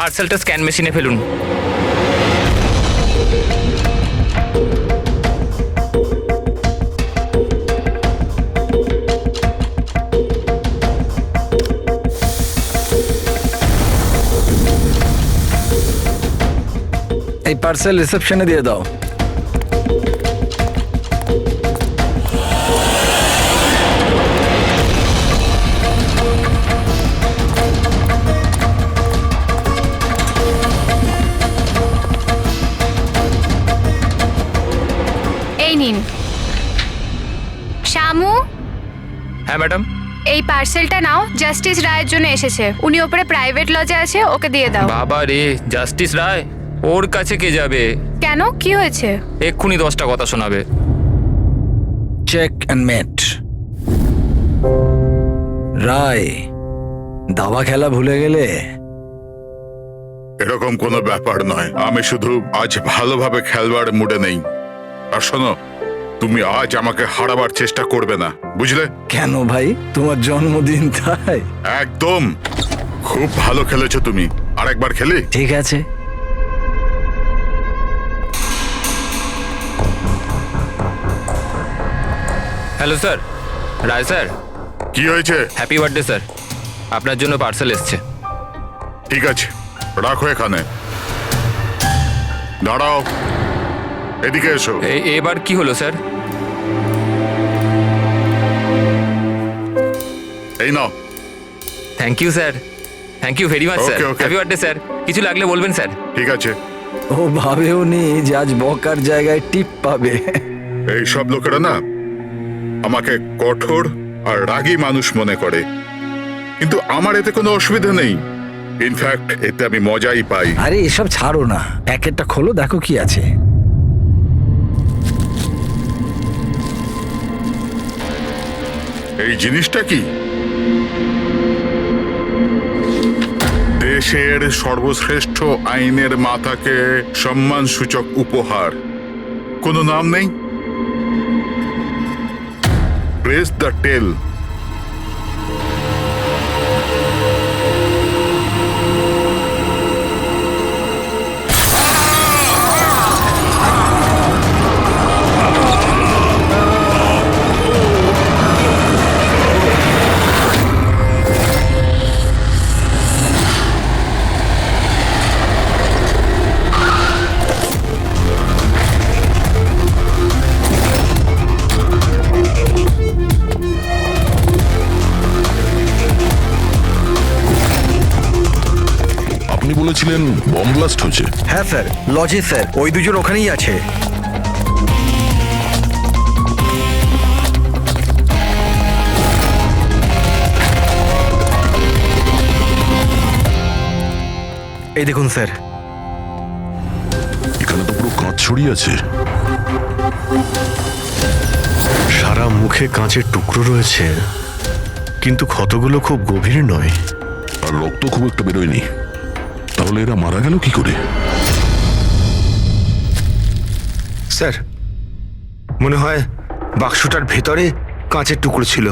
পার্সেলটা স্ক্যান মেশিনে ফেলুন। এই পার্সেল রিসেপশনে দিয়ে দাও। এই নিন। শামু, হ্যাঁ ম্যাডাম। এই পার্সেলটা নাও, জাস্টিস রায়ের জন্য এসেছে। উনি ওপরে প্রাইভেট লজে আছে, ওকে দিয়ে দাও। বাবা রে, জাস্টিস রায়? ওর কাছে কে যাবে? কেন, কি হয়েছে? এক্ষুনি 10টা কথা শোনাবে। চেক অ্যান্ড মেট। রায়, দাবা খেলা ভুলে গেলে? এরকম কোনো ব্যাপার নয়, আমি শুধু আজ ভালোভাবে খেলবার মুডে নেই। আর শোনো, তুমি আজ আমাকে হারাবার চেষ্টা করবে না, বুঝলে? কেন ভাই, তোমার জন্মদিন তাই? একদম। খুব ভালো খেলেছো তুমি, আরেকবার খেলি? ঠিক আছে। হ্যালো স্যার, রায় স্যার। কি হয়েছে? হ্যাপি বার্থডে স্যার, আপনার জন্য পার্সেল এসছে। ঠিক আছে, রাখো এখানে। দাঁড়াও, এদিকে এসো। এবার কি হলো স্যার? এই নাও। Thank you sir, thank you very much sir. Okay, okay. Happy birthday sir. কিছু লাগলে বলবেন স্যার। ঠিক আছে। ও ভাবেও নি যে আজ বকার জায়গায় টিপ পাবে। এই সব লোকেরা না আমাকে কঠোর আর রাগী মানুষ মনে করে, কিন্তু আমার এতে কোনো অসুবিধা নেই। ইনফ্যাক্ট এতে আমি মজাই পাই। আরে এসব ছাড়ো না, প্যাকেটটা খোলো, দেখো কি আছে। এই জিনিসটা কি? দেশের সর্বশ্রেষ্ঠ আইনের মাথাকে সম্মানসূচক উপহার। কোনো নাম নেই? প্রেস দ্য টেল। আপনি বলেছিলেন বম ব্লাস্ট হয়েছে। হ্যাঁ স্যার, লজে স্যার, ওই দুজন ওখানেই আছে। এই দেখুন স্যার। এখানে তো পুরো কাঁচ ছড়িয়ে আছে। সারা মুখে কাঁচের টুকরো রয়েছে, কিন্তু ক্ষতগুলো খুব গভীর নয়। আর রক্ত খুব একটা বেরোয়নি। তাহলে এরা মারা গেল কি করে? স্যার, মনে হয় বাক্সটার ভেতরে কাঁচের টুকরো ছিল।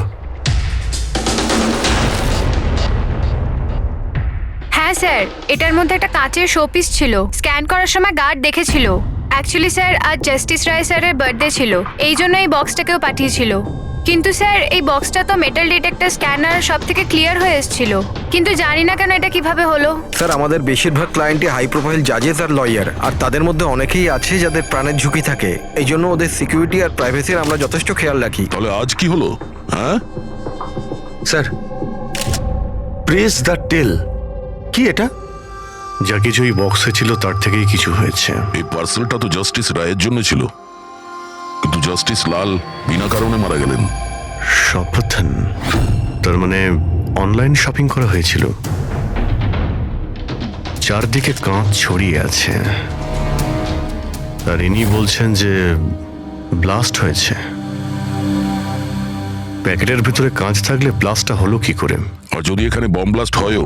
হ্যাঁ স্যার, এটার মধ্যে একটা কাঁচের শোপিস ছিল। স্ক্যান করার সময় গার্ড দেখেছিল। অ্যাকচুয়ালি স্যার, আজ জাস্টিস রায় স্যারের বার্থডে ছিল, এই জন্য এই বক্সটাকেও পাঠিয়েছিল। কিন্তু স্যার, এই বক্সটা তো মেটাল ডিটেক্টর স্ক্যানার সব থেকে ক্লিয়ার হয়ে এসেছিল, কিন্তু জানি না কেন এটা কিভাবে হলো। স্যার, আমাদের বেশিরভাগ ক্লায়েন্টই হাই প্রোফাইল জাজেস আর লয়ার, আর তাদের মধ্যে অনেকেই আছে যাদের প্রাণের ঝুঁকি থাকে। এই জন্য ওদের সিকিউরিটি আর প্রাইভেসির আমরা যথেষ্ট খেয়াল রাখি। তাহলে আজ কি হলো? হ্যাঁ স্যার, প্রেস দ্য টেল। কি এটা? যা কিছু এই বক্সে ছিল তার থেকেই কিছু হয়েছে। এই পার্সেলটা তো জাস্টিস রায়ের জন্য ছিল, কিন্তু জাস্টিস লাল বিনা কারণে মারা গেলেন। শপথন, তার মানে অনলাইন শপিং করা হয়েছিল। চারদিকে কাঁচ ছড়িয়ে আছে, আর ইনি বলছেন যে ব্লাস্ট হয়েছে। প্যাকেটের ভিতরে কাঁচ থাকলে ব্লাস্টটা হলো কি করে? আর যদি এখানে বম ব্লাস্ট হয়ও,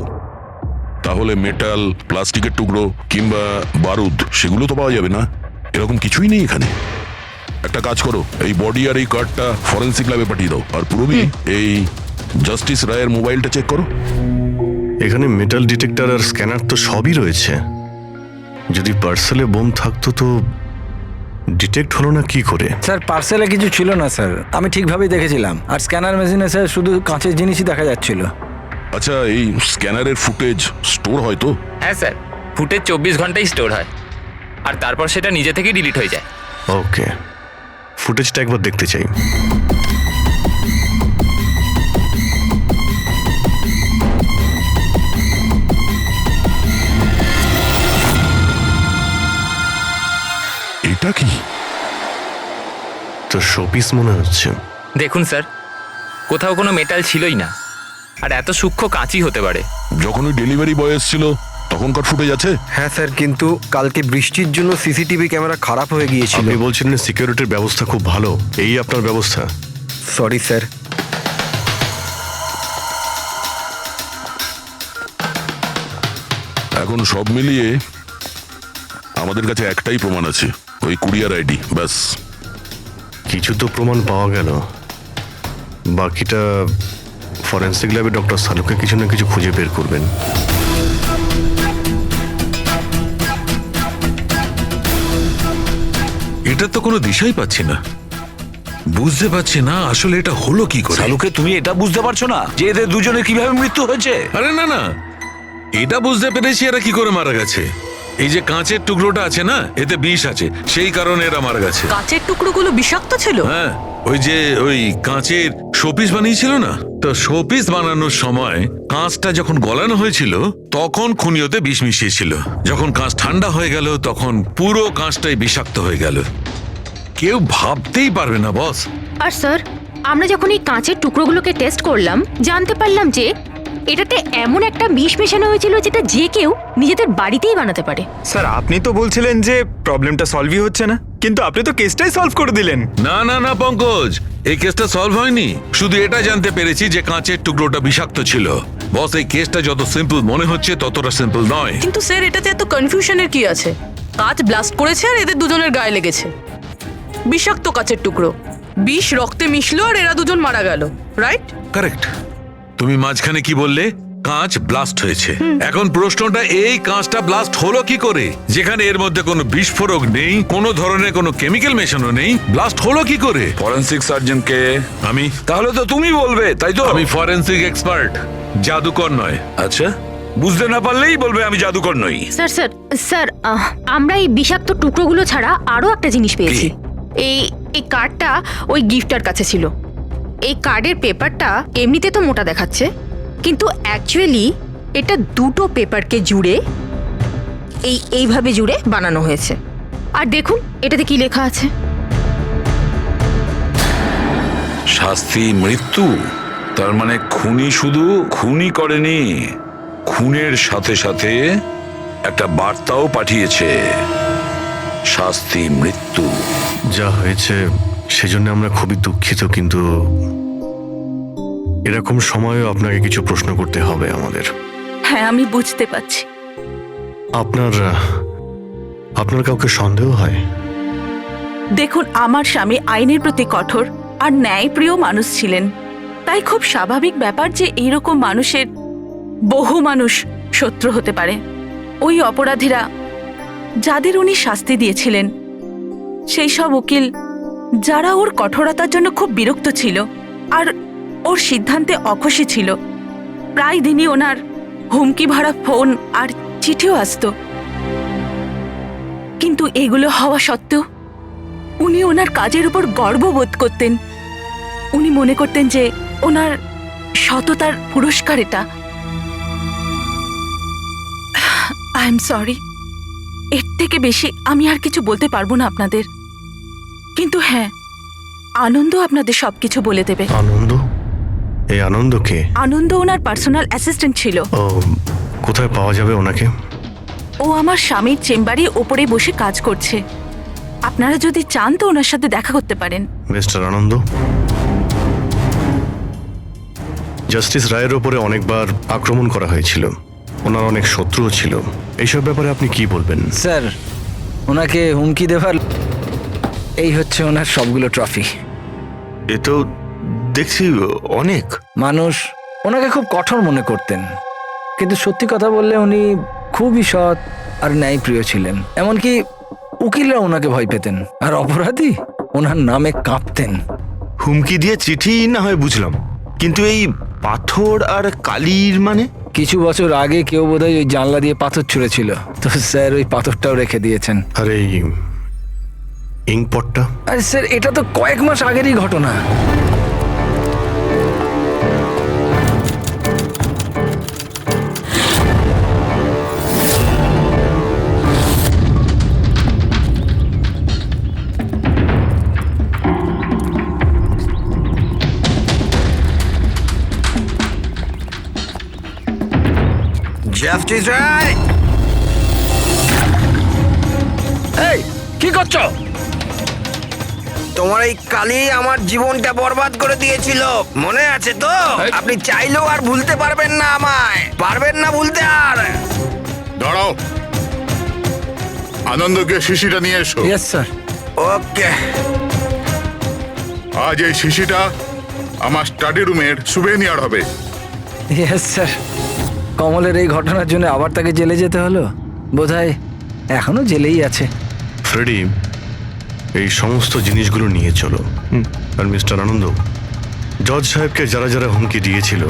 তাহলে মেটাল, প্লাস্টিকের টুকরো কিংবা বারুদ সেগুলো তো পাওয়া যাবে না। এরকম কিছুই নেই এখানে। একটা কাজ করো, এই বডি আর এই কার্ডটা ফরেন্সিক ল্যাবে পাঠিয়ে দাও। আর পুরবি, এই জাস্টিস রায়ের মোবাইলটা চেক করো। এখানে মেটাল ডিটেক্টর আর স্ক্যানার তো সবই রয়েছে। যদি পার্সেলে বোম থাকতো তো ডিটেক্ট হলো না কি করে? স্যার পার্সেলে কিছু ছিল না স্যার, আমি ঠিকভাবেই দেখেছিলাম। আর স্ক্যানার মেশিনে স্যার শুধু কাঁচের জিনিসই দেখা যাচ্ছিল। আচ্ছা, এই স্ক্যানারের ফুটেজ স্টোর হয় তো? হ্যাঁ স্যার, ফুটেজ 24 ঘন্টাই স্টোর হয় আর তারপর সেটা নিজে থেকেই ডিলিট হয়ে যায়। ওকে, ফুটেজটা একবার দেখতে চাই। এটা কি? তো শোপিস মনে হচ্ছে। দেখুন স্যার, কোথাও কোনো মেটাল ছিলই না, আর এত সূক্ষ্ম কাঁচই হতে পারে। যখন ওই ডেলিভারি বয় এসেছিল তখনকার ফুটেজ আছে? হ্যাঁ স্যার, কিন্তু কালকে বৃষ্টির জন্য সিসিটিভি ক্যামেরা খারাপ হয়ে গিয়েছিল। আপনি বলছিলেন সিকিউরিটির ব্যবস্থা খুব ভালো, এই আপনার ব্যবস্থা? Sorry sir. এখন সব মিলিয়ে আমাদের কাছে একটাই প্রমাণ আছে, ওই কুরিয়ার আইডি, ব্যাস। কিছু তো প্রমাণ পাওয়া গেল, বাকিটা ফরেন্সিক ল্যাবে ডক্টর সালুকে কিছু না কিছু খুঁজে বের করবেন। এটা তো কোনো দিশাই পাচ্ছি না, বুঝতে পারছি না আসলে এটা হলো কি করে। শালুকে তুমি এটা বুঝতে পারছো না যে এদের দুজনের কিভাবে মৃত্যু হয়েছে? আরে না না, এটা বুঝতে পেরেছি এরা কি করে মারা গেছে। এই যে কাঁচের টুকরোটা আছে না, এতে বিষ আছে, সেই কারণে এরা মারা গেছে। কাঁচের টুকরোগুলো বিষাক্ত ছিল? হ্যাঁ, ওই কাঁচের শোপিস বানিয়েছিল না, তো শোপিস বানানোর সময় কাঁচটা যখন গলানো হয়েছিল তখন খুনিওতে বিষ মিশিয়েছিল। যখন কাঁচ ঠান্ডা হয়ে গেল তখন পুরো কাঁচটাই বিষাক্ত হয়ে গেল। কেউ ভাবতেই পারবে না বস। আর স্যার, আমরা যখন এই কাঁচের টুকরোগুলোকে টেস্ট করলাম জানতে পারলাম যে এটাতে এমন একটা বিষ মেশানো হয়েছিল যেটা যে কেউ নিজেদের বাড়িতেই বানাতে পারে। স্যার, আপনি তো বলছিলেন যে প্রবলেমটা সলভই হচ্ছে না, কিন্তু আপনি তো কেসটাই সলভ করে দিলেন। না না না পঙ্কজ, এই কেসটা সলভ হয়নি। শুধু এটা জানতে পেরেছি যে কাঁচের টুকরোটা বিষাক্ত ছিল। বস, এই কেসটা যত সিম্পল মনে হচ্ছে ততটা সিম্পল নয়। কিন্তু স্যার, এটাতে এত কনফিউশনের কি আছে? কাঁচ ব্লাস্ট করেছে আর এদের দুজনের গায়ে লেগেছে। বিষাক্ত কাঁচের টুকরো, বিষ রক্তে মিশলো আর এরা দুজন মারা গেল, রাইট? কারেক্ট। তুমি মাঝখানে কি বললে? কাঁচ ব্লাস্ট হয়েছে। এখন প্রশ্নটা, এই কাঁচটা ব্লাস্ট হলো কি করে? যেখানে এর মধ্যে কোনো বিস্ফোরক নেই, কোনো ধরনের কোনো কেমিক্যাল মেশানো নেই, ব্লাস্ট হলো কি করে? ফরেন্সিক সার্জনকে? আমি? তাহলে তো তুমি বলবে, তাই তো? আমি ফরেন্সিক এক্সপার্ট, জাদুকর নয়। আচ্ছা, বুঝতে না পারলেই বলবে আমি জাদুকর নই। স্যার স্যার স্যার, আমরা এই বিষাক্ত টুকরোগুলো ছাড়া আরো একটা জিনিস পেয়েছি। এই এই কার্ডটা ওই গিফটার কাছে ছিল। এই কার্ডের পেপারটা এমনিতে তো মোটা দেখাচ্ছে, কিন্তু অ্যাকচুয়ালি এটা দুটো পেপারকে জুড়ে এইভাবে জুড়ে বানানো হয়েছে। আর দেখুন এটাতে কি লেখা আছে। শাস্তি মৃত্যু। তার মানে খুনি শুধু খুনই করেনি, খুনের সাথে সাথে একটা বার্তাও পাঠিয়েছে, শাস্তি মৃত্যু। যা হয়েছে সেজন্য আমরা খুবই দুঃখিত, কিন্তু এরকম সময়েও আপনাকে কিছু প্রশ্ন করতে হবে আমাদের। হ্যাঁ, আমি বুঝতে পারছি। আপনার কাউকে সন্দেহ হয়? দেখুন, আমার স্বামী আইনের প্রতি কঠোর আর ন্যায়প্রিয় মানুষ ছিলেন, তাই খুব স্বাভাবিক ব্যাপার যে এইরকম মানুষের বহু মানুষ শত্রু হতে পারে। ওই অপরাধীরা যাদের উনি শাস্তি দিয়েছিলেন, সেই সব উকিল যারা ওর কঠোরতার জন্য খুব বিরক্ত ছিল আর ওর সিদ্ধান্তে অখুশি ছিল, প্রায় দিনই ওনার হুমকি ভরা ফোন আর চিঠিও আসতো। কিন্তু এগুলো হওয়া সত্ত্বেও উনি ওনার কাজের উপর গর্ববোধ করতেন। উনি মনে করতেন যে ওনার সততার পুরস্কার এটা। আই এম সরি, এর থেকে বেশি আমি আর কিছু বলতে পারবো না আপনাদের। কিন্তু হ্যাঁ, আনন্দ আপনাদের সবকিছু বলে দেবে। আনন্দ? এই আনন্দ কে? আনন্দ ওনার পার্সোনাল অ্যাসিস্ট্যান্ট ছিল। ও, কোথায় পাওয়া যাবে ওনাকে? ও আমার স্বামীর চেম্বারে ওপরে বসে কাজ করছে। আপনারা যদি চান তো ওনার সাথে দেখা করতে পারেন। মিস্টার আনন্দ, জাস্টিস রায়ের ওপরে অনেকবার আক্রমণ করা হয়েছিল, ওনার অনেক শত্রুও ছিল। এইসব ব্যাপারে আপনি কি বলবেন? স্যার, ওনাকে হুমকি দেওয়ার এই হচ্ছে ওনার সবগুলো ট্রফি। এ তো দেখছি অনেক। মানুষ ওনাকে খুব কঠোর মনে করতেন, কিন্তু সত্যি কথা বললে উনি খুবই সৎ আর ন্যায়প্রিয় ছিলেন। এমনকি উকিলরা ওনাকে ভয় পেতেন, আর অপরাধী ওনার নামে কাঁপতেন। হুমকি দিয়ে চিঠি না হয় বুঝলাম, কিন্তু এই পাথর আর কালির মানে? কিছু বছর আগে কেউ বোধহয় ওই জানলা দিয়ে পাথর ছুঁড়েছিল, তো স্যার ওই পাথরটাও রেখে দিয়েছেন। আর এই ইঙ্কপটটা? আরে স্যার, এটা তো কয়েক মাস আগেরই ঘটনা। জাস্টিস রায়, এই কি করছো? তোমার এই কালি আমার জীবনটা বরবাদ করে দিয়েছিল, মনে আছে তো? আপনি চাইলেও আর ভুলতে পারবেন না, আমায় পারবেন না ভুলতে আর। দাঁড়াও, আনন্দকে শিশিটা নিয়ে এসো। Yes sir. ওকে। আজ এই শিশিটা আমার স্টাডি রুমের সুভেনিয়ার হবে। Yes sir. কমলের এই ঘটনার জন্য আবার তাকে জেলে যেতে হলো, বোধহয় এখনো জেলেই আছে। ফ্রেডি, এই সমস্ত জিনিসগুলো নিয়ে চলো। আর মিস্টার আনন্দ, জজ সাহেবকে যারা যারা হুমকি দিয়েছিল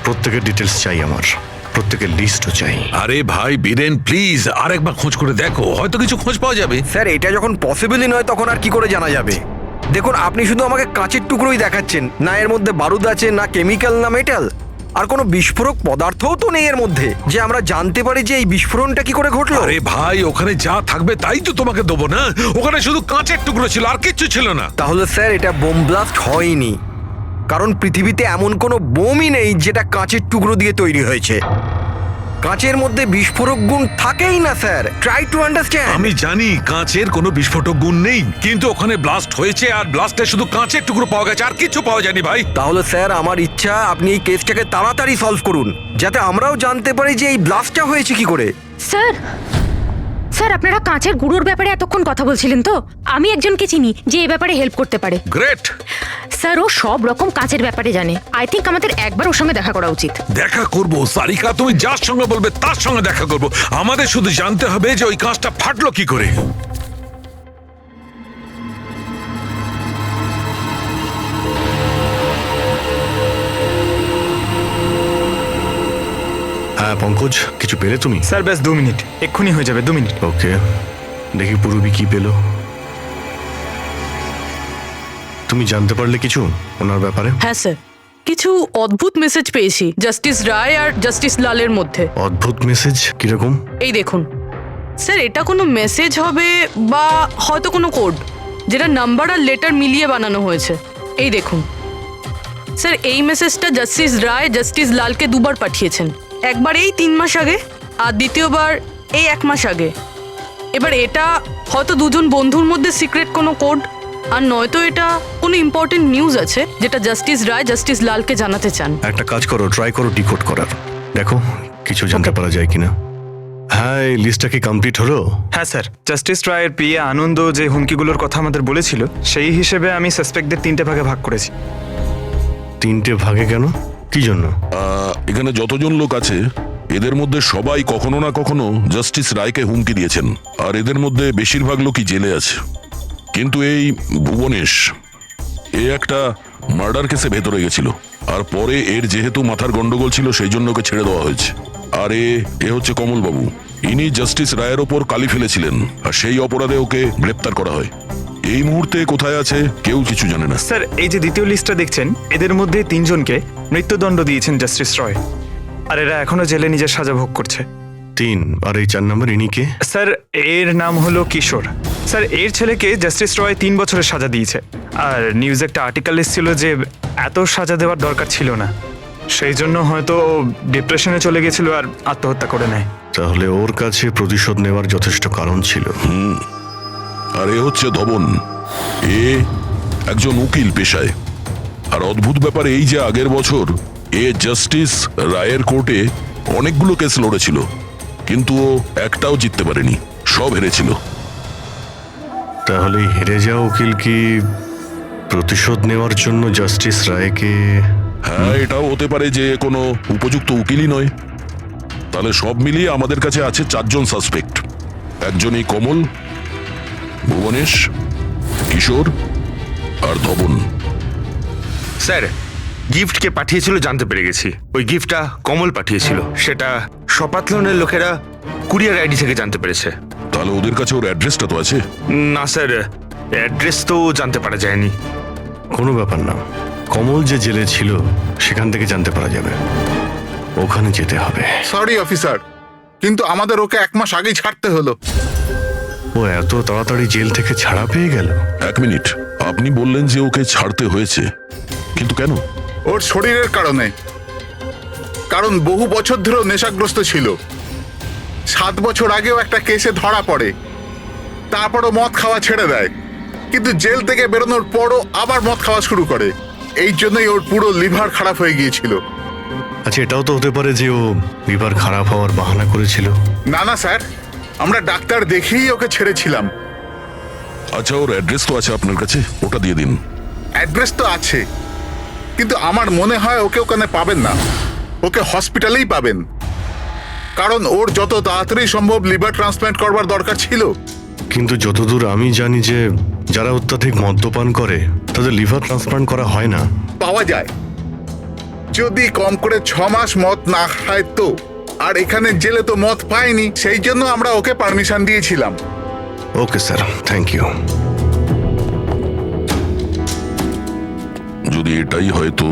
প্রত্যেকের ডিটেলস চাই আমার, প্রত্যেকের লিস্টও চাই। আরে ভাই বীরেন, প্লিজ আরেকবার খোঁজ করে দেখো, হয়তো কিছু খোঁজ পাওয়া যাবে। স্যার, এটা যখন পসিবলই নয় তখন আর কি করে জানা যাবে? দেখুন, আপনি শুধু আমাকে কাঁচের টুকরোই দেখাচ্ছেন, না এর মধ্যে বারুদ আছে, না কেমিক্যাল, না মেটাল, আর কোনো বিস্ফোরক পদার্থও তো নেই এর মধ্যে, যে আমরা জানতে পারি যে এই বিস্ফোরণটা কি করে ঘটলো। আরে ভাই, ওখানে যা থাকবে তাই তো তোমাকে দেবো না? ওখানে শুধু কাঁচের টুকরো ছিল, আর কিচ্ছু ছিল না। তাহলে স্যার এটা বোম ব্লাস্ট হয়নি, কারণ পৃথিবীতে এমন কোনো বোমই নেই যেটা কাঁচের টুকরো দিয়ে তৈরি হয়েছে। কাঁচের মধ্যে বিস্ফোরক গুণ থাকেই না স্যার, ট্রাই টু আন্ডারস্ট্যান্ড। আমি জানি কাঁচের কোনো বিস্ফোটক গুণ নেই, কিন্তু ওখানে ব্লাস্ট হয়েছে, আর ব্লাস্টে শুধু কাঁচের টুকরো পাওয়া গেছে, আর কিছু পাওয়া যায়নি ভাই। তাহলে স্যার আমার ইচ্ছা আপনি এই কেসটাকে তাড়াতাড়ি সলভ করুন, যাতে আমরাও জানতে পারি যে এই ব্লাস্টটা হয়েছে কি করে। স্যার, স্যার আপনারা কাঁচের গুঁড়োর ব্যাপারে এতক্ষণ কথা বলছিলেন তো? আমি একজনকে চিনি যে এই ব্যাপারে হেল্প করতে পারে। গ্রেট। স্যার, ও সব রকম কাঁচের ব্যাপারে জানে। আই থিঙ্ক আমাদের একবার ওর সঙ্গে দেখা করা উচিত। দেখা করব সারিকা, তুমি যার সঙ্গে বলবে তার সঙ্গে দেখা করব। আমাদের শুধু জানতে হবে যে ওই কাঁচটা ফাটলো কি করে। হ্যাঁ পঙ্কজ, কিছু পেলে তুমি? স্যার ব্যাস 2 মিনিট, এক্ষুনি হয়ে যাবে, 2 মিনিট। ওকে, দেখি পূরবী কি পেলো। তুমি জানতে পারলে কিছু ওনার ব্যাপারে? হ্যাঁ স্যার, কিছু অদ্ভুত মেসেজ পেয়েছি জাস্টিস রায় আর জাস্টিস লালের মধ্যে। অদ্ভুত মেসেজ? কিরকম? এই দেখুন স্যার, এটা কোনো মেসেজ হবে বা হয়তো কোনো কোড, যেটা নাম্বার আর লেটার মিলিয়ে বানানো হয়েছে। এই দেখুন স্যার, এই মেসেজটা জাস্টিস রায় জাস্টিস লালকে 2 বার পাঠিয়েছেন। একবার এই 3 মাস আগে, আর দ্বিতীয়বার এই 1 মাস আগে। এবার এটা হয়তো দুজন বন্ধুর মধ্যে সিক্রেট কোনো কোড, আর নয়তো এটা কোনো ইম্পর্টেন্ট নিউজ আছে যেটা জাস্টিস রায় জাস্টিস লালকে জানাতে চান। একটা কাজ করো, ট্রাই করো ডিকোড করার, দেখো কিছু জানতে পারা যায় কিনা। হ্যাঁ, এই লিস্টটা কি কমপ্লিট হলো? হ্যাঁ স্যার, জাস্টিস রায়ের পিএ আনন্দ যে হুমকিগুলোর কথা আমাদের বলেছিল, সেই হিসেবে আমি সাসপেক্টদের 3টে ভাগে ভাগ করেছি। 3টে ভাগে কেন, কি জন্য? এখানে যতজন লোক আছে এদের মধ্যে সবাই কখনো না কখনো জাস্টিস রায়কে হুমকি দিয়েছেন, আর এদের মধ্যে বেশিরভাগ লোকই জেলে আছে। কিন্তু এই ভুবনেশ, এ একটা মার্ডার কেসে ভেতরে গেছিল, আর পরে এর যেহেতু মাথার গন্ডগোল ছিল সেই জন্য ওকে ছেড়ে দেওয়া হয়েছে। আর এ হচ্ছে কমলবাবু, ইনি জাস্টিস রায়ের ওপর কালি ফেলেছিলেন, আর সেই অপরাধে ওকে গ্রেপ্তার করা হয়। এই মুহূর্তে কোথায় আছে কেউ কিছু জানে না। স্যার, এই যে দ্বিতীয় লিস্টটা দেখছেন, এদের মধ্যে 3 জনকে মৃত্যুদণ্ড দিয়েছেন জাস্টিস রয়, আর এরা এখনো জেলে নিজের সাজা ভোগ করছে। 3, আর এই 4 নম্বর ইনি কে? স্যার, এর নাম হলো কিশোর। স্যার, এর ছেলেকে জাস্টিস রয় 3 বছরের সাজা দিয়েছে, আর নিউজে একটা আর্টিকেল এসেছিল যে এত সাজা দেওয়ার দরকার ছিল না, সেই জন্য হয়তো ডিপ্রেশনে চলে গেছিল আর আত্মহত্যা করে নেয়। তাহলে ওর কাছে প্রতিশোধ নেওয়ার যথেষ্ট কারণ ছিল। আর এ হচ্ছে ধবন, এ একজন উকিল পেশায়। আর অদ্ভুত ব্যাপার এই যে আগের বছর এ জাস্টিস রায়ের কোর্টে অনেকগুলো কেস লড়েছিল, কিন্তু ও একটাও জিততে পারেনি, সব হেরেছিল। তাহলে হেরে যাওয়া উকিল কি প্রতিশোধ নেওয়ার জন্য জাস্টিস রায়কে? হ্যাঁ, এটাও হতে পারে যে কোনো উপযুক্ত উকিলই নয়। তাহলে সব মিলিয়ে আমাদের কাছে আছে 4 জন সাসপেক্ট। একজনই কমল, ভুবনেশ, কিশোর আর ধবন। স্যার, গিফট কে পাঠিয়েছিল জানতে পেরে গেছি। ওই গিফটটা কমল পাঠিয়েছিল, সেটা শপাথলনের লোকেরা কুরিয়ার আইডি থেকে জানতে পেরেছে। তাহলে ওদের কাছে ওর অ্যাড্রেসটা তো আছে? না স্যার, অ্যাড্রেস তো জানতে পারা যায়নি। কোনো ব্যাপার না, কমল যে জেলে ছিল সেখান থেকে জানতে পারা যাবে। ওখানে যেতে হবে। সরি অফিসার, কিন্তু আমাদের ওকে 1 মাস আগেই ছাড়তে হলো। ও এত তাড়াতাড়ি জেল থেকে ছাড়া পেয়ে গেল? 1 মিনিট, আপনি বললেন যে ওকে ছাড়তে হয়েছে, কিন্তু কেন? ওর শরীরের কারণে। কারণ বহু বছর ধরেও নেশাগ্রস্ত ছিল। 7 বছর আগেও একটা কেসে ধরা পড়ে, তারপরও মদ খাওয়া ছেড়ে দেয়, কিন্তু জেল থেকে বেরোনোর পরও আবার মদ খাওয়া শুরু করে। এই জন্যই ওর পুরো লিভার খারাপ হয়ে গিয়েছিল। আচ্ছা, এটাও তো হতে পারে যে ও লিভার খারাপ হওয়ার বাহানা করেছিল। না না স্যার, আমরা ডাক্তার দেখেই ওকে ছেড়েছিলাম। আচ্ছা, ওর অ্যাড্রেস তো আছে আপনার কাছে, ওটা দিয়ে দিন। অ্যাড্রেস তো আছে, কিন্তু আমার মনে হয় ওকে ওখানে পাবেন না, ওকে হসপিটালেই পাবেন। কারণ ওর যত তাড়াতাড়ি সম্ভব লিভার ট্রান্সপ্ল্যান্ট করবার দরকার ছিল। কিন্তু যতদূর আমি জানি যে যারা অত্যাধিক মদ্যপান করে তাদের লিভার ট্রান্সপ্লান্ট করা হয় না। পাওয়া যায়, যদি কম করে 6 মাস মদ না খায় তো। আর এখানে জেলে তো মদ পায়নি, সেই জন্য আমরা ওকে পারমিশন দিয়েছিলাম। Okay sir, thank you. যদি এটাই হয় তো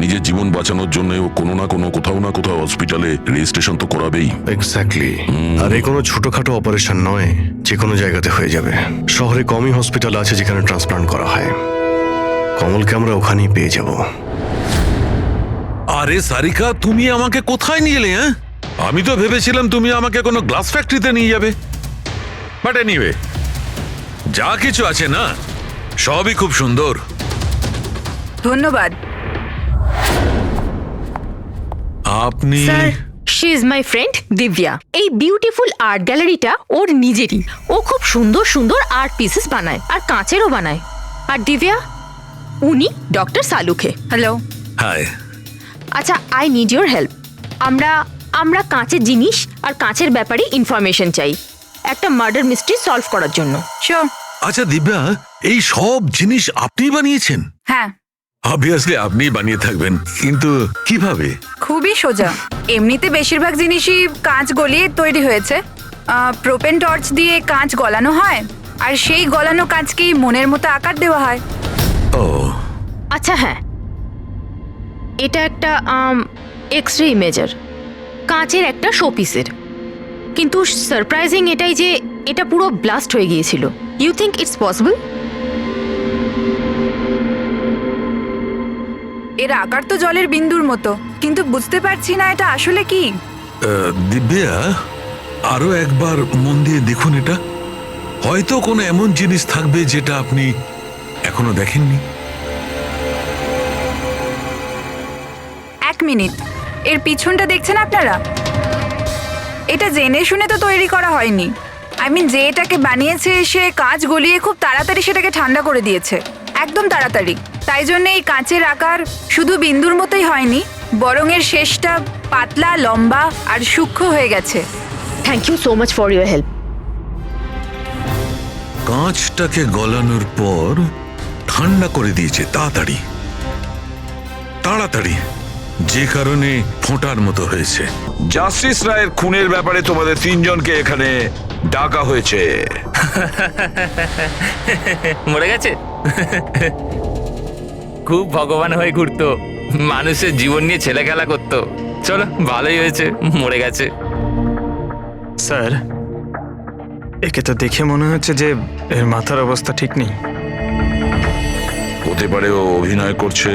নিজের জীবন বাঁচানোর জন্য ও কোনো না কোনো কোথাও না কোথাও হসপিটালে রেজিস্ট্রেশন তো করাবেই। এক্স্যাক্টলি। আর এই কোনো ছোটখাটো অপারেশন নয়, যে কোনো জায়গাতে হয়ে যাবে। শহরে কমই হসপিটাল আছে যেখানে ট্রান্সপ্লান্ট করা হয়। কমলকে আমরা ওখানেই পেয়ে যাব। আরে সারিকা, তুমি আমাকে কোথায় নিয়ে এলে? হ্যাঁ, আমি তো ভেবেছিলাম তুমি আমাকে কোনো গ্লাস ফ্যাক্টরিতে নিয়ে যাবে। বাট এনিওয়ে, যা কিছু আছে না, সবই খুব সুন্দর। ধন্যবাদ। আপনি sir, she is my friend Divya. এই বিউটিফুল আর্ট গ্যালারিটা ওর নিজেরই। ও খুব সুন্দর সুন্দর আর্ট পিসেস বানায়, আর কাঁচেরও বানায়। আর দিব্যা, উনি ডক্টর সালুখে। হ্যালো। হাই। আচ্ছা, আই নিড ইউর হেল্প। আমরা কাঁচের জিনিস আর কাঁচের ব্যাপারে ইনফরমেশন চাই একটা মার্ডার মিস্ট্রি সলভ করার জন্য। শিওর। আচ্ছা দিব্যা, এই সব জিনিস আপনি বানিয়েছেন? হ্যাঁ, অবভিয়াসলি আপনি বানিয়ে থাকবেন, কিন্তু কিভাবে? খুবই সোজা। এমনিতে বেশিরভাগ জিনিসই কাঁচ গলিয়ে তৈরি হয়েছে। প্রোপেন টর্চ দিয়ে কাঁচ গলানো হয়, আর সেই গলানো কাঁচকেই মনের মতো আকার দেওয়া হয়। ও আচ্ছা, হ্যাঁ, এটা একটা এক্স রে ইমেজার, কাঁচের একটা শোপিসের। কিন্তু সারপ্রাইজিং এটাই যে এটা পুরো ব্লাস্ট হয়ে গিয়েছিল। You think it's possible? এর আকার তো জলের বিন্দুর মতো, কিন্তু বুঝতে পারছি না এটা আসলে কি। দিব্যা, আরো একবার মন দিয়ে দেখুন এটা। হয়তো কোনো এমন জিনিস থাকবে যেটা আপনি এখনো দেখেননি। 1 মিনিট, এর পিছনটা দেখছেন আপনারা? এটা জেনে শুনে তো তৈরি করা হয়নি। আই মিন, যে এটাকে বানিয়েছে সে কাঁচ গলিয়ে খুব তাড়াতাড়ি সেটাকে ঠান্ডা করে দিয়েছে, একদম তাড়াতাড়ি। তাই জন্য এই কাঁচের আকার শুধু বিন্দুর মতোই হয়নি, বরং এর শেষটা পাতলা, লম্বা আর সূক্ষ্ম হয়ে গেছে। Thank you so much for your help. কাঁচটাকে গলানোর পর ঠান্ডা করে দিয়েছে তাড়াতাড়ি তাড়াতাড়ি, যে কারণে ফোঁটার মতো হয়েছে। জাস্টিস রায়ের খুনের ব্যাপারে তোমাদের 3 জনকে এখানে ডাকা হয়েছে। মরে গেছে? খুব ভগবান হয়ে ঘুরতো, মানুষের জীবন নিয়ে ছেলে খেলা করতো। চলো, ভালোই হয়েছে মরে গেছে। স্যার, একে তো দেখে মনে হচ্ছে যে এর মাথার অবস্থা ঠিক নেই। হতে পারে ও অভিনয় করছে।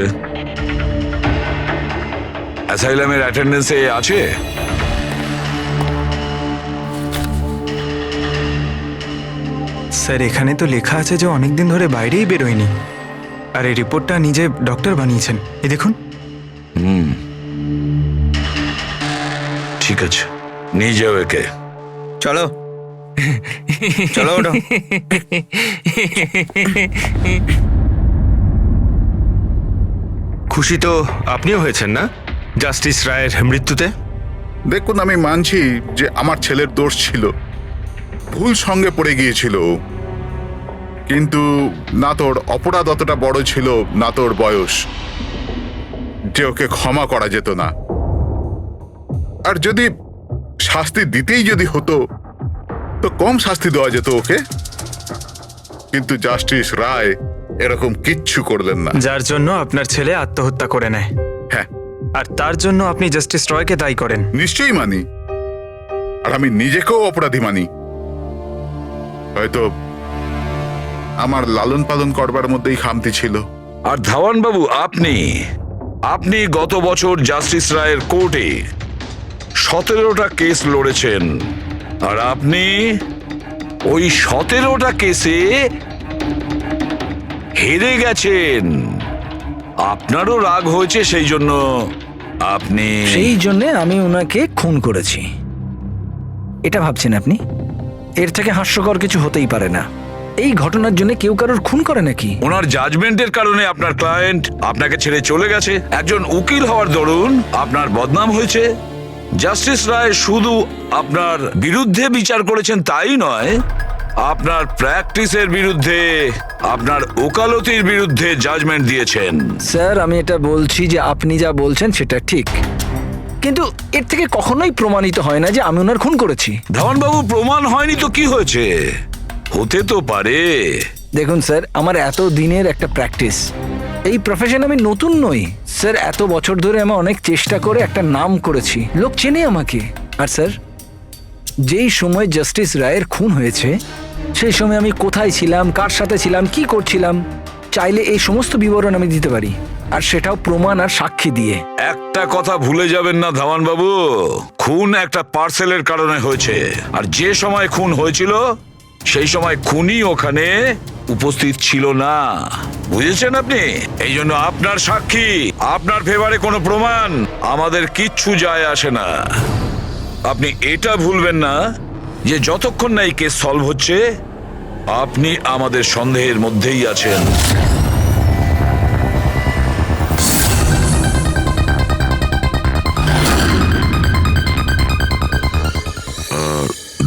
অ্যাসাইলামের অ্যাটেন্ডেন্সে আছে? স্যার, এখানে তো লেখা আছে যে অনেকদিন ধরে বাইরেই বেরোয়নি, আর এই রিপোর্টটা নিজে ডক্টর বানিয়েছেন। এই দেখুন। ঠিক আছে, নিয়ে যাও একে। চলো চলো ওঠো। খুশি তো আপনিও হয়েছেন না জাস্টিস রায়ের মৃত্যুতে? দেখুন, আমি মানছি যে আমার ছেলের দোষ ছিল, ভুল সঙ্গে পড়ে গিয়েছিল ও। কিন্তু না তোর অপরাধ অতটা বড় ছিল, না তোর বয়স, যে ওকে ক্ষমা করা যেত না। আর যদি শাস্তি দিতেই যদি হতো তো কম শাস্তি দেওয়া যেত ওকে। কিন্তু জাস্টিস রায় এরকম কিচ্ছু করলেন না। যার জন্য আপনার ছেলে আত্মহত্যা করে নেয়, হ্যাঁ, আর তার জন্য আপনি জাস্টিস রয়কে দায়ী করেন। নিশ্চয়ই মানি, আর আমি নিজেকেও অপরাধী মানি। হয়তো আমার লালন পালন করবার মধ্যেই খামতি ছিল। আর ধাওয়ান বাবু, আপনি গত বছর জাস্টিস রায়ের কোর্টে 17টা কেস লড়েছেন, আর আপনি ওই 17টা কেসে হেরে গেছেন। আপনারও রাগ হয়েছে, সেই জন্য আপনি সেই জন্য আমি ওনাকে খুন করেছি, এটা ভাবছেন আপনি? এর থেকে হাস্যকর কিছু হতেই পারে না। এই ঘটনার জন্য কেউ কারোর খুন করে নাকি? ওনার জাজমেন্টের কারণে আপনার ক্লায়েন্ট আপনাকে ছেড়ে চলে গেছে। একজন উকিল হওয়ার দরুন আপনার বদনাম হয়েছে। জাস্টিস রায় শুধু আপনার বিরুদ্ধে বিচার করেছেন তাই নয়, আপনার প্র্যাকটিসের বিরুদ্ধে, আপনার ওকালতির বিরুদ্ধে জাজমেন্ট দিয়েছেন। স্যার, আমি এটা বলছি যে আপনি যা বলছেন সেটা ঠিক, কিন্তু এর থেকে কখনোই প্রমাণিত হয় না যে আমি ওনার খুন করেছি। ধাওয়ান বাবু, প্রমাণ হয়নি তো কি হয়েছে? হতে তো পারে। দেখুন স্যার, আমার এত দিনের একটা প্র্যাকটিস, এই প্রফেশন আমি নতুন নই স্যার। এত বছর ধরে আমি অনেক চেষ্টা করে একটা নাম করেছি, লোক চেনে আমাকে। আর স্যার, যেই সময় জাস্টিস রায়ের খুন হয়েছে সেই সময় আমি কোথায় ছিলাম, কার সাথে ছিলাম, কি করছিলাম, চাইলে এই সমস্ত বিবরণ আমি দিতে পারি, আর সেটাও প্রমাণ আর সাক্ষী দিয়ে। একটা কথা ভুলে যাবেন না ধাওয়ান বাবু, খুন একটা পার্সেলের কারণে হয়েছে, আর যে সময় খুন হয়েছিল সেই সময় খুনি ওখানে উপস্থিত ছিল না। বুঝেছেন আপনি? এই জন্য আপনার সাক্ষী, আপনার ফেভারে কোনো প্রমাণ আমাদের কিচ্ছু যায় আসে না। আপনি এটা ভুলবেন না যে যতক্ষণ না এই কেস সলভ হচ্ছে আপনি আমাদের সন্দেহের মধ্যেই আছেন।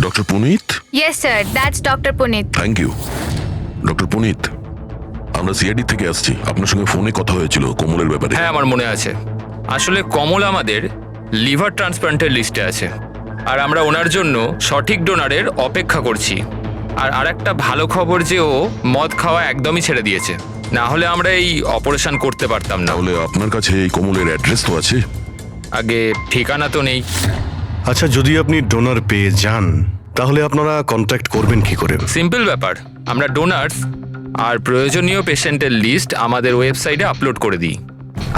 Doctor Punit. Yes sir, that's doctor Punit. Thank you. Doctor Punit, আমরা সিআইডি থেকে আসছি, আপনার সঙ্গে ফোনে কথা হয়েছিল কমলের ব্যাপারে। হ্যাঁ, আমার মনে আছে। আসলে কমল আমাদের লিভার ট্রান্সপ্লান্টের লিস্টে আছে, আর আমরা ওনার জন্য সঠিক ডোনারের অপেক্ষা করছি। আর আরেকটা ভালো খবর যে ও মদ খাওয়া একদমই ছেড়ে দিয়েছে, না হলে আমরা এই অপারেশন করতে পারতাম না। তাহলে আপনার কাছে এই কমলের অ্যাড্রেস তো আছে? আগে ঠিকানা তো নেই। আচ্ছা, যদি আপনি ডোনার পেয়ে যান তাহলে আপনারা কন্ট্যাক্ট করবেন কি করে? সিম্পল ব্যাপার, আমরা ডোনার্স আর প্রয়োজনীয় পেশেন্টের লিস্ট আমাদের ওয়েবসাইটে আপলোড করে দিই,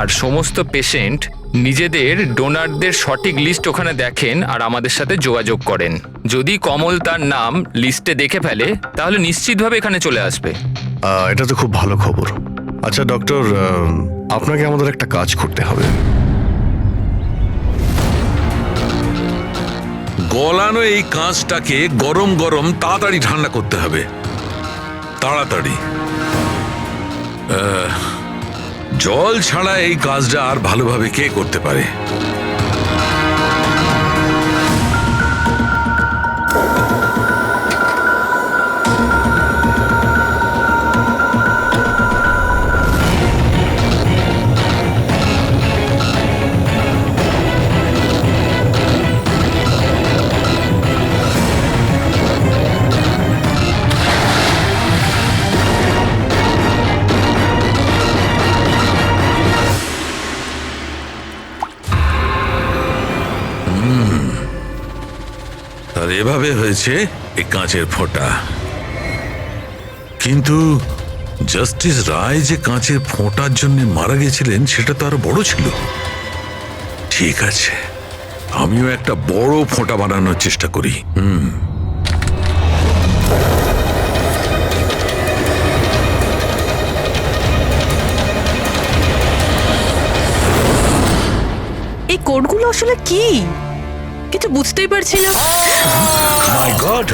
আর সমস্ত পেশেন্ট নিজেদের ডোনারদের সঠিক লিস্ট ওখানে দেখেন আর আমাদের সাথে যোগাযোগ করেন। যদি কমল তার নাম লিস্টে দেখে ফেলে তাহলে নিশ্চিতভাবে এখানে চলে আসবে। এটা তো খুব ভালো খবর। আচ্ছা ডক্টর, আপনাকে আমাদের একটা কাজ করতে হবে। গলানো এই কাঁচটাকে গরম গরম তাড়াতাড়ি ঠান্ডা করতে হবে, তাড়াতাড়ি। জল ছাড়া এই কাজটা আর ভালোভাবে কে করতে পারে? আর এভাবে হয়েছে এই কাঁচের ফোঁটা। কিন্তু জাস্টিস রায় যে কাঁচের ফোঁটার জন্য মারা গেছিলেন সেটা তো আরো বড় ছিল। ঠিক আছে, আমিও একটা বড় ফোঁটা বানানোর চেষ্টা করি। এই কোডগুলো আসলে কি কিছু বুঝতেই পারছি না। মাই গড,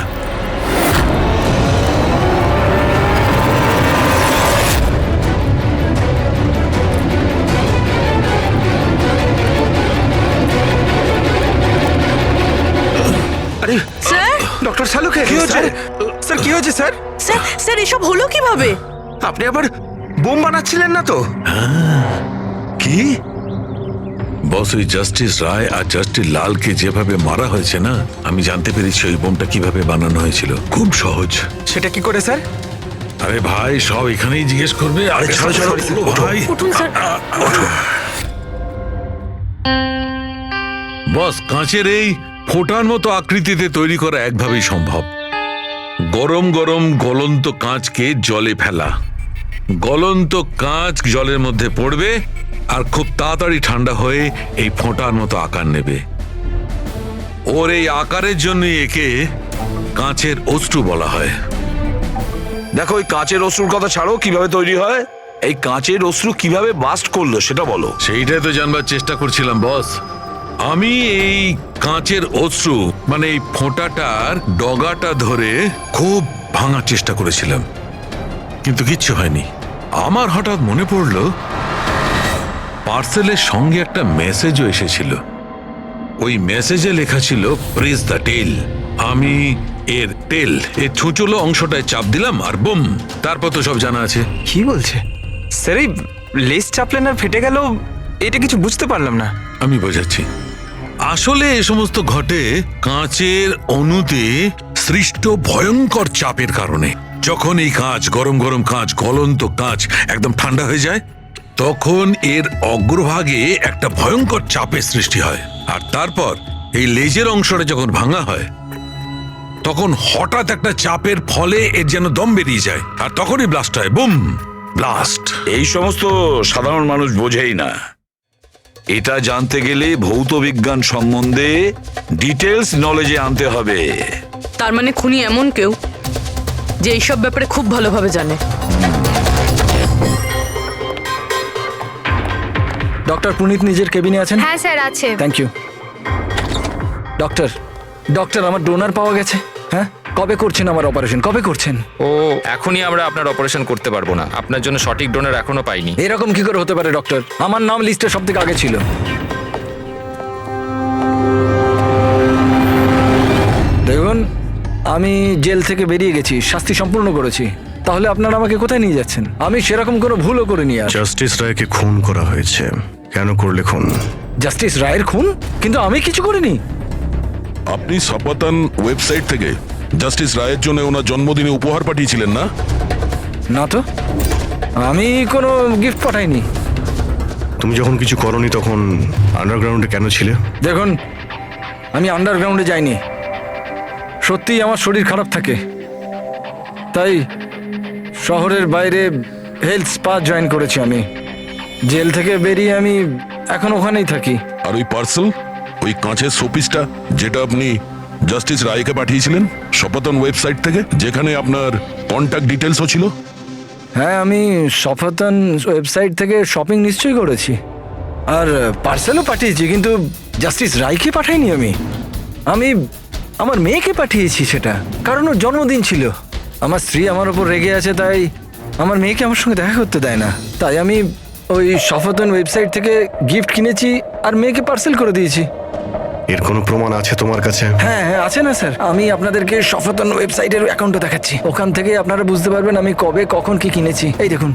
ডক্টর শালুকে কি হয়েছে স্যার কি হয়েছে স্যার স্যার স্যার এসব হলো কিভাবে? আপনি আবার বোম বানাচ্ছিলেন না তো? কি বস, ওই জাস্টিস রায় আর জাস্টিস লালকে যেভাবে মারা হয়েছে না, আমি জানতে পেরেছি ওই বোমটা কিভাবে বানানো হয়েছিল। খুব সহজ। সেটা কি করে স্যার? আরে ভাই, সব এখানেই জিজ্ঞেস করবে। আরে ছাড়ো, ছাড়ো, ওঠো। ভাই, উঠুন স্যার। বস, কাঁচের এই ফোঁটার মতো আকৃতিতে তৈরি করা একভাবেই সম্ভব। গরম গরম গলন্ত কাঁচকে জলে ফেলা, গলন্ত কাঁচ জলের মধ্যে পড়বে আর খুব তাড়াতাড়ি ঠান্ডা হয়ে এই ফোঁটার মতো আকার নেবে। ওর এই আকারের জন্য একে কাঁচের অশ্রু বলা হয়। দেখো, ওই কাঁচের অশ্রুর কথা ছাড়ো, কিভাবে তৈরি হয়? এই কাঁচের অশ্রু কিভাবে বাস্ট করলো সেটা বলো। সেইটাই তো জানবার চেষ্টা করছিলাম বস। আমি এই কাঁচের অশ্রু মানে এই ফোঁটাটার ডগাটা ধরে খুব ভাঙার চেষ্টা করেছিলাম, কিন্তু কিচ্ছু হয়নি। আমার হঠাৎ মনে পড়লো পার্সেলের সঙ্গে একটা মেসেজও এসেছিল। ওই মেসেজে লেখা ছিল প্রেস দ্য টেল। আমি এর টেল, এর ছুঁচলো অংশটায় চাপ দিলাম আর বুম, তারপর তো সব জানা আছে। কি বলছে স্যার? এই লেস চাপলেন আর ফেটে গেল, এটা কিছু বুঝতে পারলাম না। আমি বোঝাচ্ছি। আসলে এ সমস্ত ঘটে কাঁচের অণুতে সৃষ্ট ভয়ঙ্কর চাপের কারণে। যখন এই কাঁচ, গরম গরম কাঁচ, গলন্ত কাঁচ একদম ঠান্ডা হয়ে যায়, তখন এর অগ্রভাগে একটা ভয়ঙ্কর চাপের সৃষ্টি হয়। আর তারপর এই লেজের অংশটা যখন ভাঙা হয়, তখন হঠাৎ একটা চাপের ফলে এর যেন দম বেরিয়ে যায়, আর তখনই ব্লাস্ট হয়। Broom, blast. এই সমস্ত সাধারণ মানুষ বোঝেই না। এটা জানতে গেলে ভৌত বিজ্ঞান সম্বন্ধে ডিটেলস নলেজে আনতে হবে। তার মানে খুনি এমন কেউ যে এইসব ব্যাপারে খুব ভালোভাবে জানে। ডক্টর পুনিত নিজের কেবিনে আছেন? হ্যাঁ স্যার, আছে। Thank you. ডক্টর, ডক্টর, আমার ডোনার পাওয়া গেছে। হ্যাঁ, কবে করছেন আমার অপারেশন? কবে করছেন? ও এখনই আমরা আপনার অপারেশন করতে পারবো না, আপনার জন্য সঠিক ডোনার এখনো পাইনি। এরকম কি করে হতে পারে ডক্টর? আমার নাম লিস্টে সব থেকে আগে ছিল। দেখুন, আমি জেল থেকে বেরিয়ে গেছি, শাস্তি সম্পূর্ণ করেছি। তাহলে আপনারা আমাকে কোথায় নিয়ে যাচ্ছেন? আমি সেরকম কোনো ভুলও করিনি। আর জাস্টিস রায়কে খুন করা হয়েছে। কেন করলে খুন? জাস্টিস রায়ের খুন? কিন্তু আমি কিছু করিনি। আপনি সপাতন ওয়েবসাইট থেকে জাস্টিস রায়ের জন্য ওনার জন্মদিনে উপহার পাঠিয়েছিলেন না? না তো, আমি কোনো গিফট পাঠাইনি। তুমি যখন কিছু করনি তখন আন্ডারগ্রাউন্ডে কেন ছিলে? দেখুন, আমি আন্ডারগ্রাউন্ডে যাইনি। সত্যিই আমার শরীর খারাপ থাকে, তাই শহরের বাইরে হেলথ স্পা জয়েন করেছি আমি। জেল থেকে বেরিয়ে আমি এখন ওখানেই থাকি। আর ওই পার্সেল, ওই কাঁচের শোপিসটা যেটা আপনি জাস্টিস রায়কে পাঠিয়েছিলেন সপাতন ওয়েবসাইট থেকে, যেখানে আপনার কন্ট্যাক্ট ডিটেলসও ছিল? হ্যাঁ, আমি সফাতন ওয়েবসাইট থেকে শপিং নিশ্চয়ই করেছি, আর পার্সেলও পাঠিয়েছি, কিন্তু জাস্টিস রায়কে পাঠাইনি। আমি আমার মেয়েকে পাঠিয়েছি সেটা, কারণ ওর জন্মদিন ছিল। আমার স্ত্রী আমার ওপর রেগে আছে, তাই আমার মেয়েকে আমার সঙ্গে দেখা করতে দেয় না। তাই আমি ওই সফাতন ওয়েবসাইট থেকে গিফট কিনেছি আর মেয়েকে পার্সেল করে দিয়েছি। এর কোনো প্রমাণ আছে তোমার কাছে? হ্যাঁ হ্যাঁ, আছে না স্যার। আমি আপনাদেরকে সফাতন ওয়েবসাইটের অ্যাকাউন্টটা দেখাচ্ছি, ওখান থেকে আপনারা বুঝতে পারবেন আমি কবে কখন কি কিনেছি। এই দেখুন।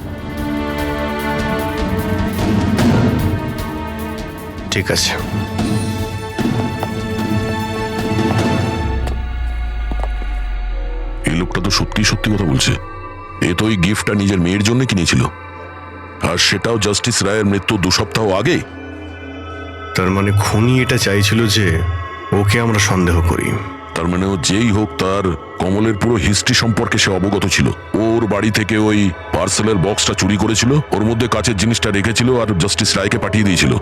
ঠিক আছে। এই লোকটা তো সত্যি সত্যি কথা বলছে। এ তো ওই গিফটটা নিজের মেয়ের জন্য কিনেছিল, আর সেটাও জাস্টিস রায়ের মৃত্যু 2 সপ্তাহ আগে। তার মানে খুনি এটা চাইছিল যে ওকে আমরা সন্দেহ করি। তার মানে ও যেই হোক, তার কমলের পুরো হিস্ট্রি সম্পর্কে সে অবগত ছিল। ওর বাড়ি থেকে ওই পার্সেলের বক্সটা চুরি করেছিল, ওর মধ্যে কাচের জিনিসটা রেখেছিল আর জাস্টিস রায়কে পাঠিয়ে দিয়েছিল।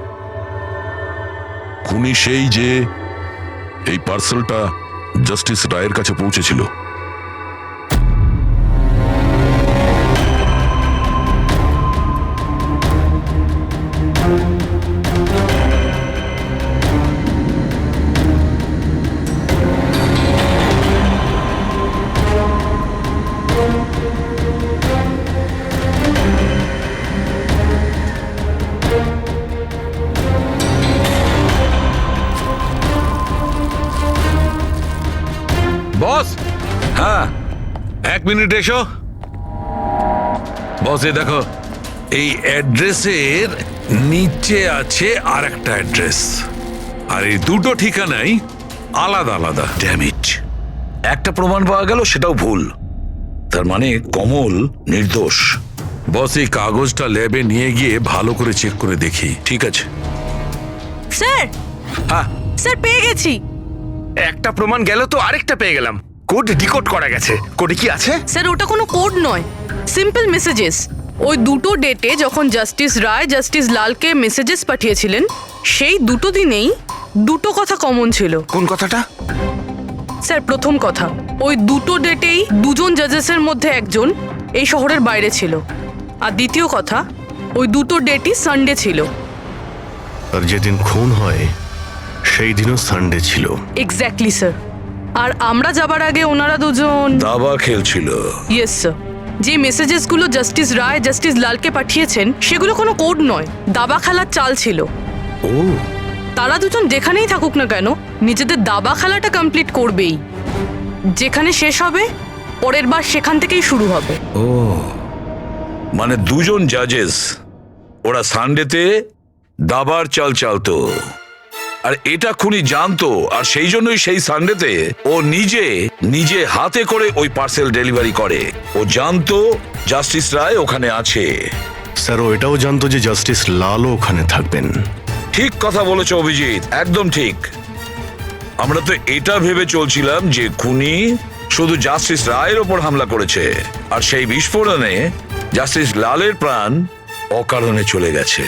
খুনি সেই যে এই পার্সেলটা জাস্টিস রায়ের কাছে পৌঁছেছিল। বস, হ্যাঁ 1 মিনিট এসো। বস এই দেখো, এই অ্যাড্রেসের নিচে আছে আর একটা অ্যাড্রেস, আর এই দুটো ঠিকানাই আলাদা আলাদা। ড্যামিট, একটা প্রমাণ পাওয়া গেল, সেটাও ভুল। তার মানে কমল নির্দোষ। বস এই কাগজটা ল্যাবে নিয়ে গিয়ে ভালো করে চেক করে দেখি। ঠিক আছে। স্যার, হ্যাঁ, স্যার পেয়ে গেছি। একটা প্রমাণ গেল তো আরেকটা পেয়ে গেলাম। কোড ডিকোড করা গেছে। কোডে কি আছে? স্যার ওটা কোনো কোড নয়, সিম্পল মেসেজেস। ওই দুটো ডেটে যখন জাস্টিস রায় জাস্টিস লালকে মেসেজেস পাঠিয়েছিলেন, সেই দুটো দিনেই দুটো কথা কমন ছিল। কোন কথাটা? স্যার প্রথম কথা, ওই দুটো ডেটেই দুজন জাজেসের মধ্যে একজন এই শহরের বাইরে ছিল। আর দ্বিতীয় কথা, ওই দুটো ডেটই সানডে ছিল। আর যেদিন খুন হয় সেই দিনও সানডে ছিল। Exactly sir. আর আমরা যাবার আগে ওনারা দুজন দাবা খেলছিল। Yes sir. যে মেসেজেসগুলো জাস্টিস রায় জাস্টিস লালকে পাঠিয়েছেন সেগুলো কোনো কোড নয়, দাবা খেলার চাল ছিল। ও, তারা দুজন যেখানেই থাকুক না কেন নিজেদের দাবা খেলাটা কমপ্লিট করবেই। যেখানে শেষ হবে পরের বার সেখান থেকেই শুরু হবে। ও, মানে দুজন জাজেস, ওরা সানডেতে দাবার চাল চালতো, আর এটা খুনি জানতো, আর সেই জন্যই সেই সানডেতে ও নিজে হাতে করে ওই পার্সেল ডেলিভারি করে। ও জানতো জাস্টিস রায় ওখানে আছে। স্যার ও এটাও জানতো যে জাস্টিস লালও ওখানে থাকবেন। ঠিক কথা বলেছো অভিজিৎ, একদম ঠিক। আমরা তো এটা ভেবে চলছিলাম যে খুনি শুধু জাস্টিস রায়ের ওপর হামলা করেছে, আর সেই বিস্ফোরণে জাস্টিস লালের প্রাণ অকারণে চলে গেছে।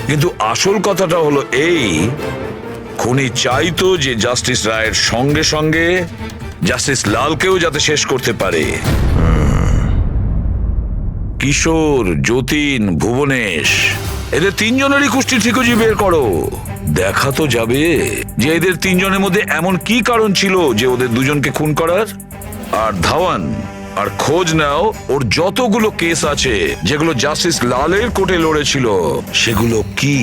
কিন্তু আসল কথাটা হলো এই, খুনি চাইতো যে জাস্টিস রায়ের সঙ্গে সঙ্গে জাস্টিস লালকেও যাতে শেষ করতে পারে। কিশোর, যতীন, ভুবনেশ, এদের তিনজনেরই কুষ্টি ঠিকুজি বের করো। দেখা তো যাবে যে এদের তিনজনের মধ্যে এমন কি কারণ ছিল যে ওদের দুজনকে খুন করার। আর ধাওয়ান, আর খোঁজ নাও ওর যতগুলো কেস আছে যেগুলো জাস্টিস লালের কোর্টে লড়েছিল, সেগুলো কি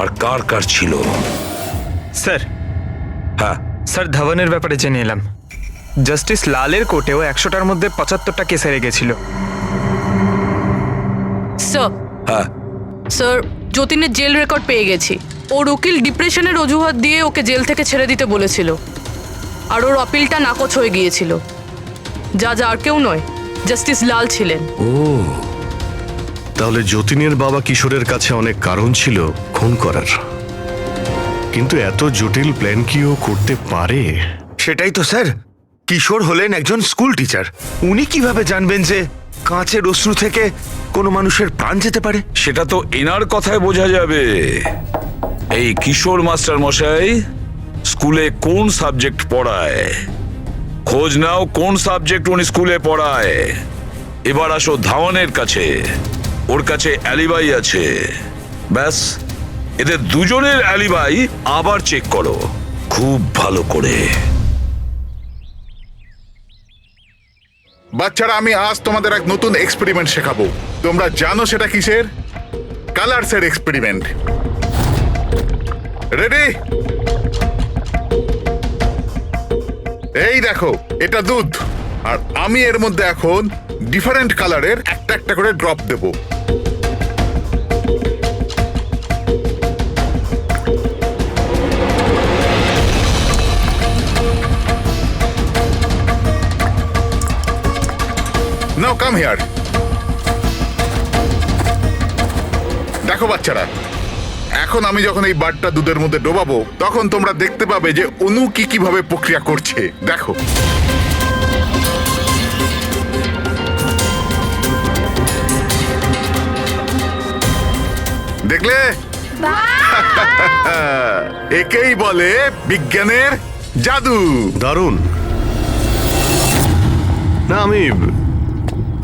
আর কার কার ছিল। স্যার, হ্যাঁ, স্যার ধাওয়ানের ব্যাপারে জেনে এলাম। জাস্টিস লালের কোর্টেও 100টার মধ্যে 75টা কেস হেরে গেছিল। স্যার, হ্যাঁ, স্যার যতীনের জেল রেকর্ড পেয়ে গেছি। ওর উকিল ডিপ্রেশনের অজুহাত দিয়ে ওকে জেল থেকে ছেড়ে দিতে বলেছিল, আর ওর আপিলটা নাকচ হয়ে গিয়েছিল। জাজ আর কেউ নয়, জাস্টিস লাল ছিলেন। তাহলে যতীনের বাবা কিশোরের কাছে অনেক কারণ ছিল খুন করার, কিন্তু এত জটিল প্ল্যান কি ও করতে পারে? সেটাই তো স্যার। কিশোর হলেন একজন স্কুল টিচার। উনি কিভাবে জানবেন যে কাঁচের অশ্রু থেকে কোনো মানুষের প্রাণ যেতে পারে? সেটা তো এনার কথায় বোঝা যাবে। এই কিশোর মাস্টার মশাই স্কুলে কোন সাবজেক্ট পড়ায়, খোঁজ নাও কোন সাবজেক্ট উনি স্কুলে পড়ায়। এবার আসো ধাওয়ানের কাছে, ওর কাছে অ্যালিবাই আছে। ব্যাস, এদের দুজনের অ্যালিবাই আবার চেক করো খুব ভালো করে। বাচ্চারা, আমি আজ তোমাদের এক নতুন এক্সপেরিমেন্ট শেখাবো। তোমরা জানো সেটা কিসের? কালারসের এক্সপেরিমেন্ট। রেডি? এই দেখো, এটা দুধ, আর আমি এর মধ্যে এখন ডিফারেন্ট কালারের একটা একটা করে drop Dev. Now come here. দেখো বাচ্চারা, এখন আমি যখন এই বারটা দুধের মধ্যে ডোবাবো, তখন তোমরা দেখতে পাবে যে অনু কিভাবে প্রক্রিয়া করছে। দেখো, দেখলে? একেই বলে বিজ্ঞানের জাদু। দারুণ। না, আমি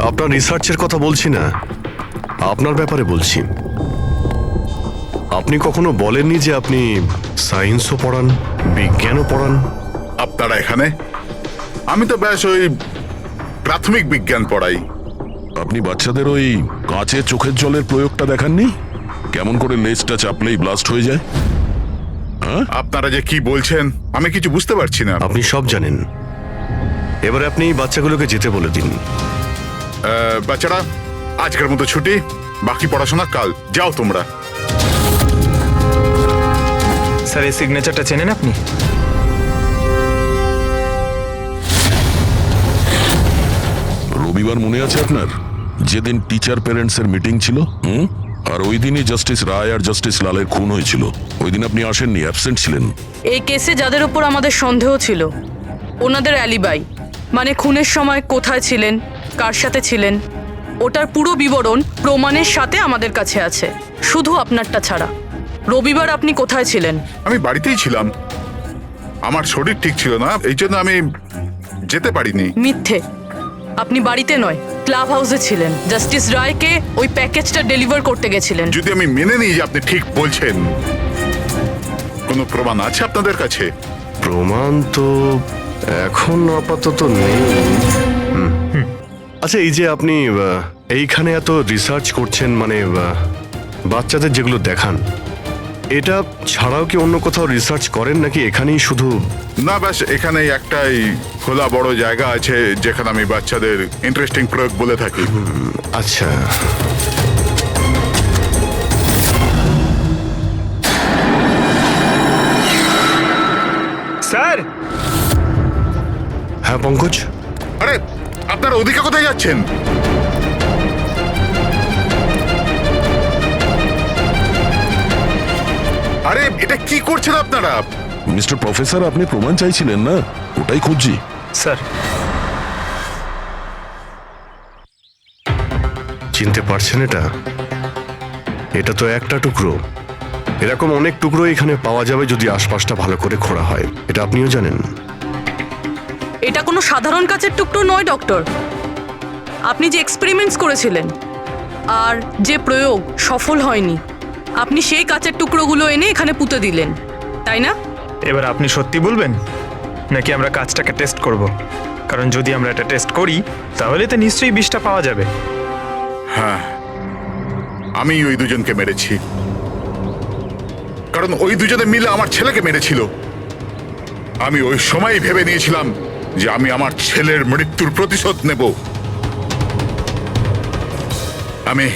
আপনার রিসার্চের কথা বলছি না, আপনার ব্যাপারে বলছি। আপনি কখনো বলেননি যে আপনি সায়েন্সও পড়ান, বিজ্ঞানও পড়ান? আপনারা এখানে? আমি তো ব্যাস ওই প্রাথমিক বিজ্ঞান পড়াই। আপনি বাচ্চাদের ওই কাঁচের চোখের জলের প্রয়োগটা দেখাননি? কেমন করে লেজটা চাপলেই ব্লাস্ট হয়ে যায়? আপনারা যে কি বলছেন আমি কিছু বুঝতে পারছি না। আপনি সব জানেন, এবারে আপনি বাচ্চাগুলোকে যেতে বলে দিন। বাচ্চারা আজকের মতো ছুটি, বাকি পড়াশোনা কাল। যাও তোমরা। স্যার এই সিগনেচারটা চেনেন আপনি? রবিবার মনে আছে আপনার, যেদিন টিচার প্যারেন্টসের মিটিং ছিল? আর ওই দিনই জাস্টিস রায় আর জাস্টিস লালের খুন হয়েছিল। ওই দিন আপনি আসেননি, অ্যাবসেন্ট ছিলেন। এই কেসে যাদের উপর আমাদের সন্দেহ ছিল ওনাদের অ্যালিবাই, মানে খুনের সময় কোথায় ছিলেন, কার সাথে ছিলেন, ওটার পুরো বিবরণ প্রমাণের সাথে আমাদের কাছে আছে, শুধু আপনারটা ছাড়া। রবিবার আপনি কোথায় ছিলেন? আমি বাড়িতেই ছিলাম, আমার শরীর ঠিক ছিল না, এই জন্য আমি যেতে পারিনি। মিথ্যে, আপনি বাড়িতে নয় ক্লাব হাউসে ছিলেন, জাস্টিস রায়কে ওই প্যাকেজটা ডেলিভার করতে গেছিলেন। যদি আমি মেনে নিই যে আপনি ঠিক বলছেন, কোনো প্রমাণ আছে আপনাদের কাছে? প্রমাণ তো এখন আপাতত নেই। আচ্ছা, এই যে আপনি এইখানে এত রিসার্চ করছেন, মানে বাচ্চাদের যেগুলো দেখান, এটা ছাড়াও কি অন্য কোথাও রিসার্চ করেন নাকি এখানেই শুধু? না, ব্যাস এখানেই একটাই খোলা বড় জায়গা আছে যেখানে আমি বাচ্চাদের ইন্টারেস্টিং প্রয়োগ বলে থাকি। আচ্ছা, স্যার। হ্যাঁ পঙ্কজ। আরে আপনারা ওদিকে কোথায় যাচ্ছেন? আরে এটা কি করছেন আপনারা? মিস্টার প্রফেসর, আপনি প্রমাণ চাইছিলেন না, ওটাই খুঁজছি। স্যার চিনতে পারছেন এটা? এটা তো একটা টুকরো। এরকম অনেক টুকরো এখানে পাওয়া যাবে যদি আশপাশটা ভালো করে খোঁড়া হয়, এটা আপনিও জানেন। এটা কোনো সাধারণ কাচের টুকরো নয় ডক্টর। আপনি যে এক্সপেরিমেন্টস করেছিলেন আর যে প্রয়োগ সফল হয়নি, আপনি সেই কাচের টুকরোগুলো এনে এখানে পুঁতে দিলেন, তাই না? এবার আপনি সত্যি বলবেন নাকি আমরা কাজটাকে টেস্ট করব? কারণ যদি আমরা এটা টেস্ট করি তাহলে তো নিশ্চয়ই বিষটা পাওয়া যাবে। হ্যাঁ, আমি ওই দুজনকে মেরেছি, কারণ ওই দুজনে মিলে আমার ছেলেকে মেরেছিল। আমি ওই সময় ভেবে নিয়েছিলাম যে আমি আমার ছেলের মৃত্যুর প্রতিশোধ নেব। আমি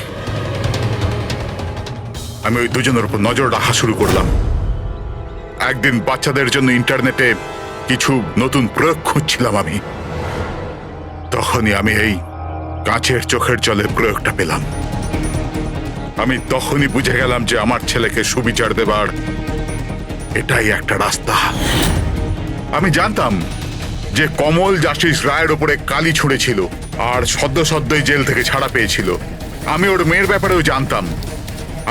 ওই দুজনের উপর নজর রাখা শুরু করলাম। একদিন বাচ্চাদের জন্য ইন্টারনেটে কিছু নতুন প্রয়োগ খুঁজছিলাম আমি, তখনই আমি এই কাঁচের চোখের জলের প্রয়োগটা পেলাম। আমি তখনই বুঝে গেলাম যে আমার ছেলেকে সুবিচার দেবার এটাই একটা রাস্তা। আমি জানতাম যে কমল জাস্টিস রায়ের উপরে কালি ছুঁড়েছিল আর সদ্যই জেল থেকে ছাড়া পেয়েছিল। আমি ওর মেয়ের ব্যাপারেও জানতাম।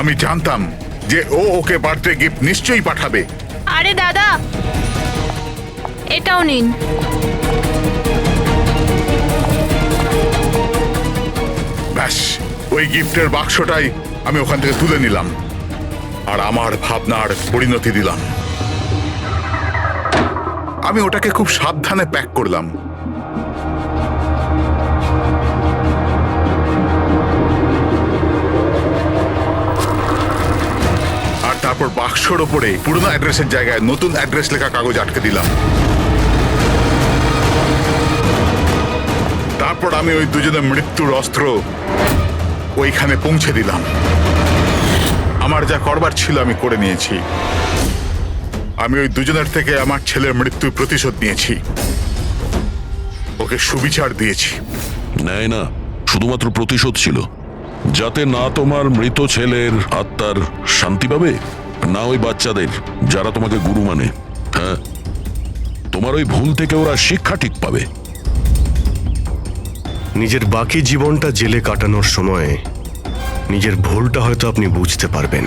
আমি জানতাম যে ওকে বার্থডে গিফট নিশ্চয়ই পাঠাবে। আরে দাদা, এটাও নিন। ব্যাস, ওই গিফটের বাক্সটাই আমি ওখান থেকে তুলে নিলাম আর আমার ভাবনার পরিণতি দিলাম। আমি ওটাকে খুব সাবধানে প্যাক করলাম। আর তারপর বাক্সর ওপরে পুরনো অ্যাড্রেসের জায়গায় নতুন অ্যাড্রেস লেখা কাগজ আটকে দিলাম। তারপর আমি ওই দুজনের মৃত্যুর অস্ত্র ওইখানে পৌঁছে দিলাম। আমার যা করবার ছিল আমি করে নিয়েছি। আমি ওই দুজনের থেকে আমার ছেলের মৃত্যুর প্রতিশোধ নিয়েছি, ওকে সুবিচার দিয়েছি। নেয় না, শুধুমাত্র প্রতিশোধ ছিল, যাতে না তোমার মৃত ছেলের আত্মার শান্তি পাবে, না ওই বাচ্চাদের যারা তোমাকে গুরু মানে। হ্যাঁ, তোমার ওই ভুল থেকে ওরা শিক্ষা ঠিক পাবে। নিজের বাকি জীবনটা জেলে কাটানোর সময় নিজের ভুলটা হয়তো আপনি বুঝতে পারবেন।